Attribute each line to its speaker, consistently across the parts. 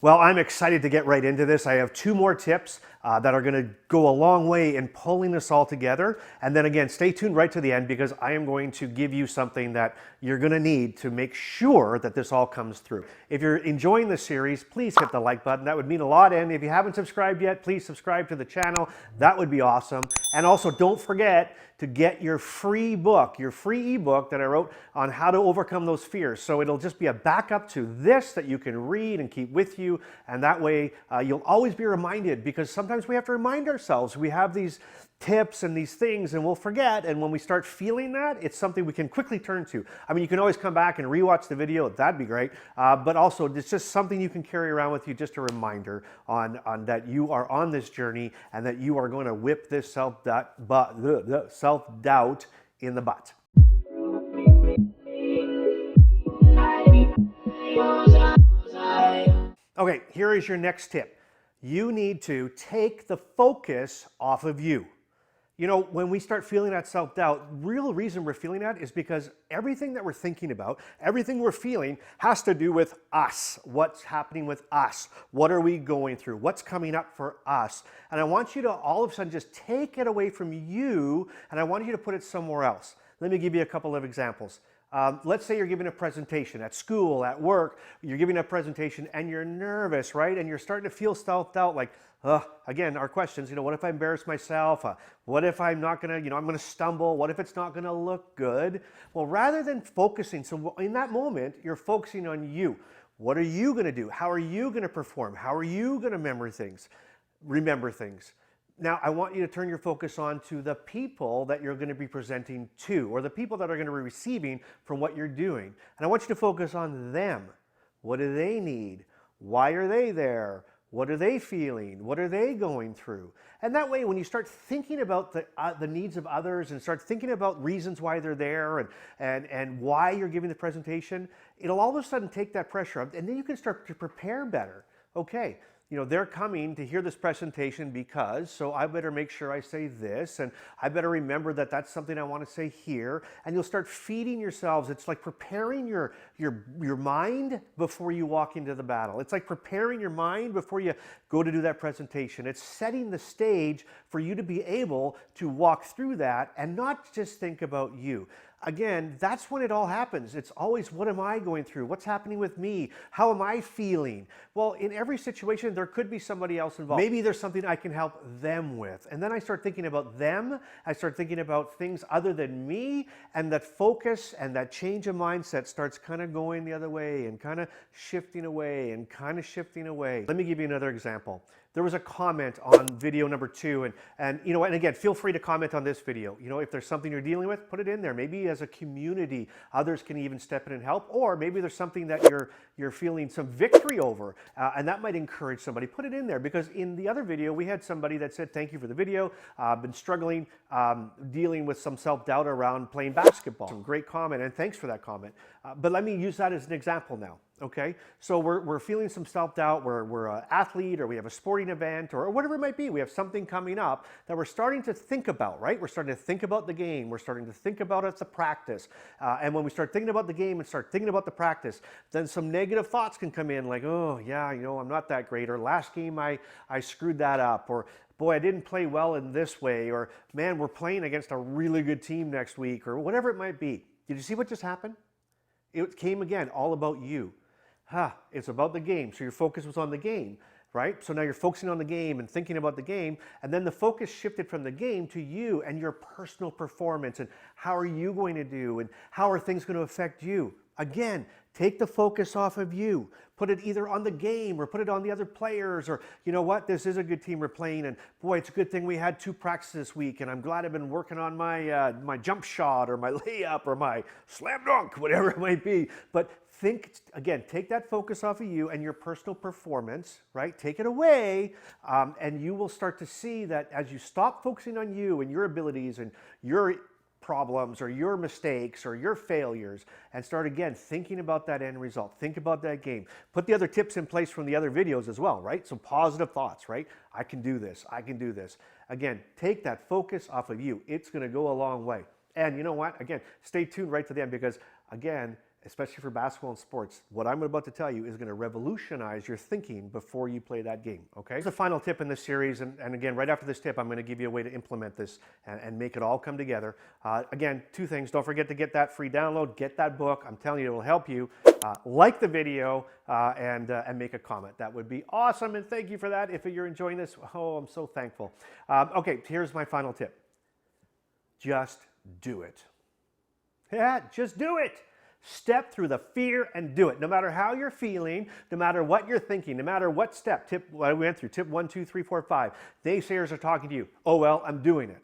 Speaker 1: Well, I'm excited to get right into this. I have two more tips that are going to go a long way in pulling this all together. And then again, stay tuned right to the end because I am going to give you something that you're going to need to make sure that this all comes through. If you're enjoying this series, please hit the like button. That would mean a lot. And if you haven't subscribed yet, please subscribe to the channel. That would be awesome. And also don't forget to get your free book, your free ebook that I wrote on how to overcome those fears. So it'll just be a backup to this that you can read and keep with you. And that way you'll always be reminded, because sometimes we have to remind ourselves. We have these tips and these things and we'll forget. And when we start feeling that, it's something we can quickly turn to. I mean, you can always come back and rewatch the video. That'd be great. But also it's just something you can carry around with you, just a reminder on that you are on this journey and that you are going to whip this self-doubt in the butt. Okay, here is your next tip. You need to take the focus off of you. You know, when we start feeling that self-doubt, real reason we're feeling that is because everything that we're thinking about, everything we're feeling has to do with us. What's happening with us? What are we going through? What's coming up for us? And I want you to all of a sudden just take it away from you and I want you to put it somewhere else. Let me give you a couple of examples. Let's say you're giving a presentation at school, at work, you're giving a presentation and you're nervous, right? And you're starting to feel self-doubt like, again, our questions, what if I embarrass myself? What if I'm not gonna, I'm gonna stumble? What if it's not gonna look good? Well, rather than focusing, so in that moment, you're focusing on you. What are you gonna do? How are you gonna perform? How are you gonna remember things? Now, I want you to turn your focus on to the people that you're going to be presenting to, or the people that are going to be receiving from what you're doing. And I want you to focus on them. What do they need? Why are they there? What are they feeling? What are they going through? And that way, when you start thinking about the needs of others and start thinking about reasons why they're there and why you're giving the presentation, it'll all of a sudden take that pressure up, and then you can start to prepare better. Okay. They're coming to hear this presentation because, so I better make sure I say this, and I better remember that that's something I want to say here, and you'll start feeding yourselves. It's like preparing your mind before you walk into the battle. It's like preparing your mind before you go to do that presentation. It's setting the stage for you to be able to walk through that and not just think about you. Again, that's when it all happens. It's always, what am I going through? What's happening with me? How am I feeling? Well, in every situation, there could be somebody else involved. Maybe there's something I can help them with. And then I start thinking about them. I start thinking about things other than me. And that focus and that change of mindset starts kind of going the other way and kind of shifting away and kind of shifting away. Let me give you another example. There was a comment on video number 2, and again, feel free to comment on this video. If there's something you're dealing with, put it in there. Maybe as a community, others can even step in and help, or maybe there's something that you're feeling some victory over, and that might encourage somebody. Put it in there, because in the other video, we had somebody that said, thank you for the video. I've been struggling, dealing with some self-doubt around playing basketball. Some great comment, and thanks for that comment. But let me use that as an example now. Okay, so we're feeling some self-doubt, we're an athlete, or we have a sporting event, or whatever it might be. We have something coming up that we're starting to think about, right? We're starting to think about the game. We're starting to think about it as a practice. And when we start thinking about the game and start thinking about the practice, then some negative thoughts can come in like, oh yeah, I'm not that great, or last game I screwed that up, or boy, I didn't play well in this way, or man, we're playing against a really good team next week, or whatever it might be. Did you see what just happened? It came again, all about you. It's about the game. So your focus was on the game, right? So now you're focusing on the game and thinking about the game, and then the focus shifted from the game to you and your personal performance and how are you going to do and how are things going to affect you. Again, take the focus off of you. Put it either on the game or put it on the other players, or you know what, this is a good team we're playing, and boy, it's a good thing we had 2 practices this week, and I'm glad I've been working on my my jump shot or my layup or my slam dunk, whatever it might be. But think, again, take that focus off of you and your personal performance, right? Take it away, and you will start to see that as you stop focusing on you and your abilities and your problems or your mistakes or your failures and start again thinking about that end result. Think about that game. Put the other tips in place from the other videos as well, right? Some positive thoughts, right? I can do this. I can do this. Again, take that focus off of you. It's going to go a long way. And you know what? Again, stay tuned right to the end because, again, especially for basketball and sports, what I'm about to tell you is going to revolutionize your thinking before you play that game, okay? The final tip in this series, and again, right after this tip, I'm going to give you a way to implement this and make it all come together. Again, two things. Don't forget to get that free download, get that book. I'm telling you, it will help you. Like the video and make a comment. That would be awesome, and thank you for that. If you're enjoying this, oh, I'm so thankful. Okay, here's my final tip. Just do it. Yeah, just do it. Step through the fear and do it. No matter how you're feeling, no matter what you're thinking, no matter what step, what I went through, tip 1, 2, 3, 4, 5, naysayers are talking to you. Oh, well, I'm doing it.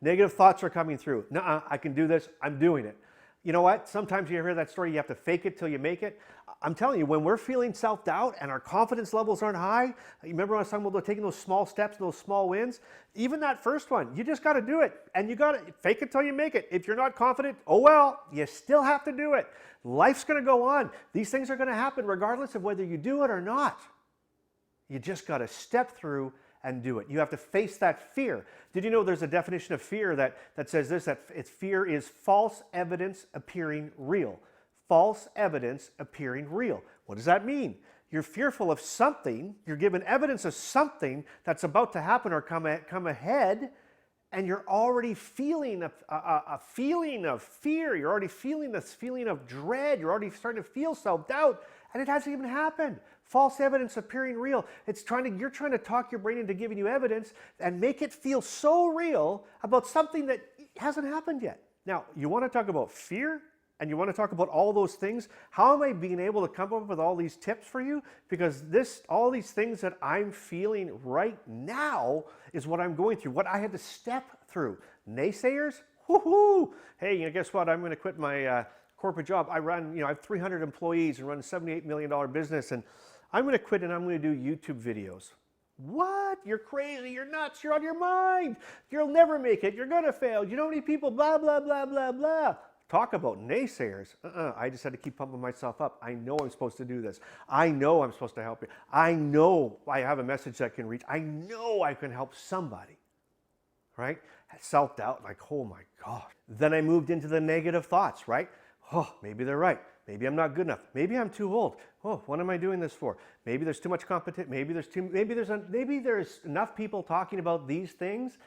Speaker 1: Negative thoughts are coming through. Nuh-uh, I can do this. I'm doing it. You know what? Sometimes you hear that story, you have to fake it till you make it. I'm telling you, when we're feeling self-doubt and our confidence levels aren't high, you remember when I was talking about taking those small steps, those small wins? Even that first one, you just got to do it. And you got to fake it till you make it. If you're not confident, oh well, you still have to do it. Life's going to go on. These things are going to happen regardless of whether you do it or not. You just got to step through and do it. You have to face that fear. Did you know there's a definition of fear that says this, that fear is false evidence appearing real. False evidence appearing real. What does that mean? You're fearful of something, you're given evidence of something that's about to happen or come ahead, and you're already feeling a feeling of fear. You're already feeling this feeling of dread. You're already starting to feel self-doubt, and it hasn't even happened. False evidence appearing real. You're trying to talk your brain into giving you evidence and make it feel so real about something that hasn't happened yet. Now, you want to talk about fear? And you want to talk about all those things? How am I being able to come up with all these tips for you? Because all these things that I'm feeling right now is what I'm going through, what I had to step through. Naysayers? Woohoo! Hey, guess what? I'm going to quit my corporate job. I have 300 employees and run a $78 million business, and I'm going to quit and I'm going to do YouTube videos. What? You're crazy. You're nuts. You're on your mind. You'll never make it. You're going to fail. You know how many people, blah, blah, blah, blah, blah. Talk about naysayers. I just had to keep pumping myself up. I know I'm supposed to do this. I know I'm supposed to help you. I know I have a message that can reach. I know I can help somebody. Right? Self-doubt, like, oh my God. Then I moved into the negative thoughts, right? Oh, maybe they're right. Maybe I'm not good enough. Maybe I'm too old. Oh, what am I doing this for? Maybe there's too much competition. Maybe there's enough people talking about these things.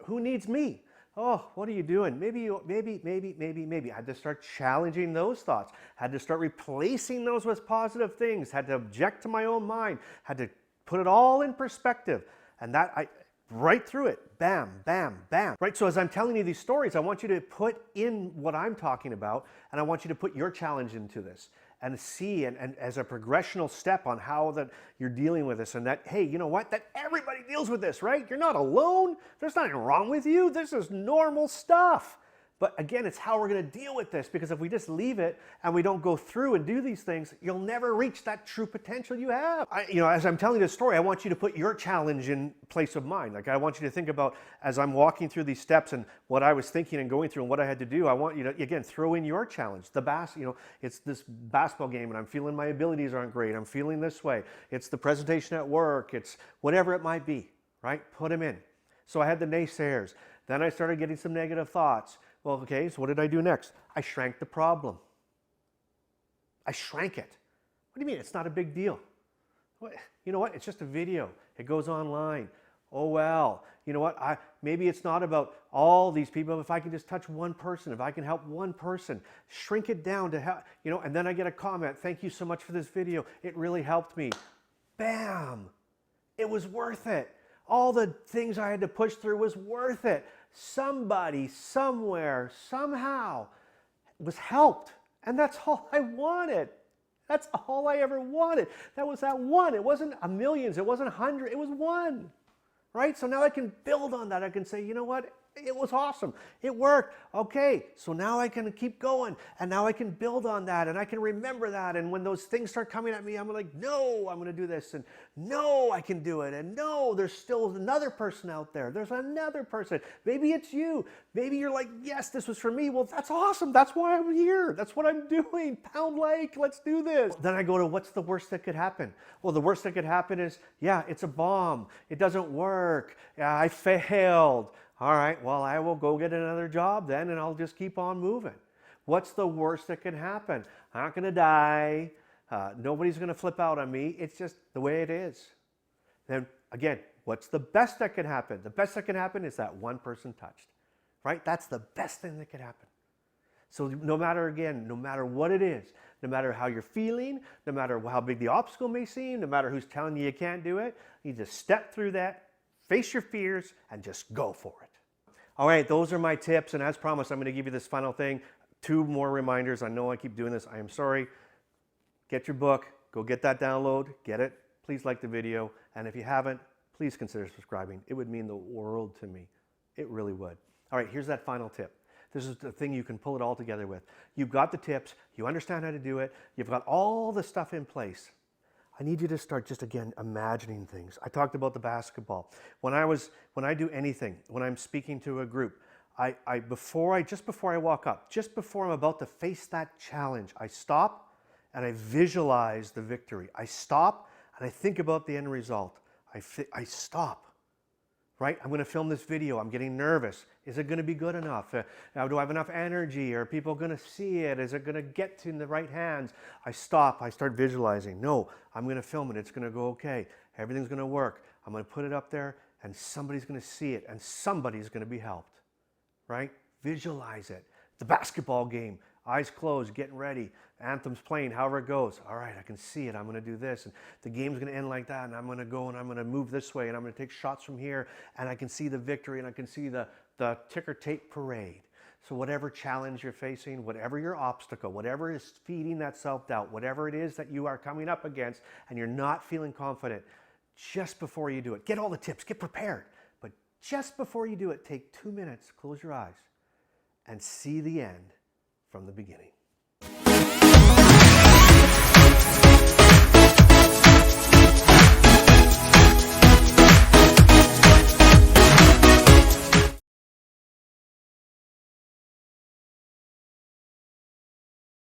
Speaker 1: Who needs me? Oh, what are you doing? Maybe. I had to start challenging those thoughts. Had to start replacing those with positive things. Had to object to my own mind. Had to put it all in perspective. And right through it, bam, bam, bam. Right, so as I'm telling you these stories, I want you to put in what I'm talking about, and I want you to put your challenge into this and see, and as a progressional step on how that you're dealing with this, and that, hey, you know what, that everybody deals with this, right? You're not alone. There's nothing wrong with you. This is normal stuff. But again, it's how we're going to deal with this, because if we just leave it and we don't go through and do these things, you'll never reach that true potential you have. As I'm telling this story, I want you to put your challenge in place of mine. Like, I want you to think about, as I'm walking through these steps and what I was thinking and going through and what I had to do, I want you to, again, throw in your challenge. It's this basketball game and I'm feeling my abilities aren't great. I'm feeling this way. It's the presentation at work. It's whatever it might be, right? Put them in. So I had the naysayers. Then I started getting some negative thoughts. Well, okay, so what did I do next? I shrank the problem. I shrank it. What do you mean? It's not a big deal. You know what? It's just a video. It goes online. Oh, well. You know what? Maybe it's not about all these people. If I can just touch one person, if I can help one person, shrink it down to help, and then I get a comment. Thank you so much for this video. It really helped me. Bam. It was worth it. All the things I had to push through was worth it. Somebody, somewhere, somehow was helped. And that's all I wanted. That's all I ever wanted. That was that one. It wasn't a millions. It wasn't 100. It was one. Right? So now I can build on that. I can say, you know what? It was awesome. It worked. Okay, so now I can keep going, and now I can build on that, and I can remember that. And when those things start coming at me, I'm like, no, I'm going to do this, and no, I can do it, and no, there's still another person out there. There's another person. Maybe it's you. Maybe you're like, yes, this was for me. Well, that's awesome. That's why I'm here. That's what I'm doing. Pound Lake, let's do this. Then I go to, what's the worst that could happen? Well, the worst that could happen is, yeah, it's a bomb. It doesn't work. Yeah, I failed. All right, well, I will go get another job then, and I'll just keep on moving. What's the worst that can happen? I'm not going to die. Nobody's going to flip out on me. It's just the way it is. Then again, what's the best that can happen? The best that can happen is that one person touched, right? That's the best thing that could happen. So no matter what it is, no matter how you're feeling, no matter how big the obstacle may seem, no matter who's telling you can't do it, you just step through that, face your fears, and just go for it. All right, those are my tips. And as promised, I'm going to give you this final thing. 2 more reminders. I know I keep doing this. I am sorry. Get your book. Go get that download. Get it. Please like the video. And if you haven't, please consider subscribing. It would mean the world to me. It really would. All right, here's that final tip. This is the thing you can pull it all together with. You've got the tips. You understand how to do it. You've got all the stuff in place. I need you to start just, again, imagining things. I talked about the basketball. When I do anything, when I'm speaking to a group, just before I walk up, just before I'm about to face that challenge, I stop and I visualize the victory. I stop and I think about the end result. I stop, right? I'm going to film this video. I'm getting nervous. Is it going to be good enough? Do I have enough energy? Are people going to see it? Is it going to get to in the right hands? I stop. I start visualizing. No, I'm going to film it. It's going to go okay. Everything's going to work. I'm going to put it up there and somebody's going to see it and somebody's going to be helped, right? Visualize it. The basketball game. Eyes closed, getting ready. Anthem's playing, however it goes. All right, I can see it. I'm going to do this. And the game's going to end like that. And I'm going to go and I'm going to move this way. And I'm going to take shots from here. And I can see the victory. And I can see the ticker tape parade. So whatever challenge you're facing, whatever your obstacle, whatever is feeding that self-doubt, whatever it is that you are coming up against and you're not feeling confident, just before you do it, get all the tips, get prepared. But just before you do it, take 2 minutes, close your eyes, and see the end from the beginning.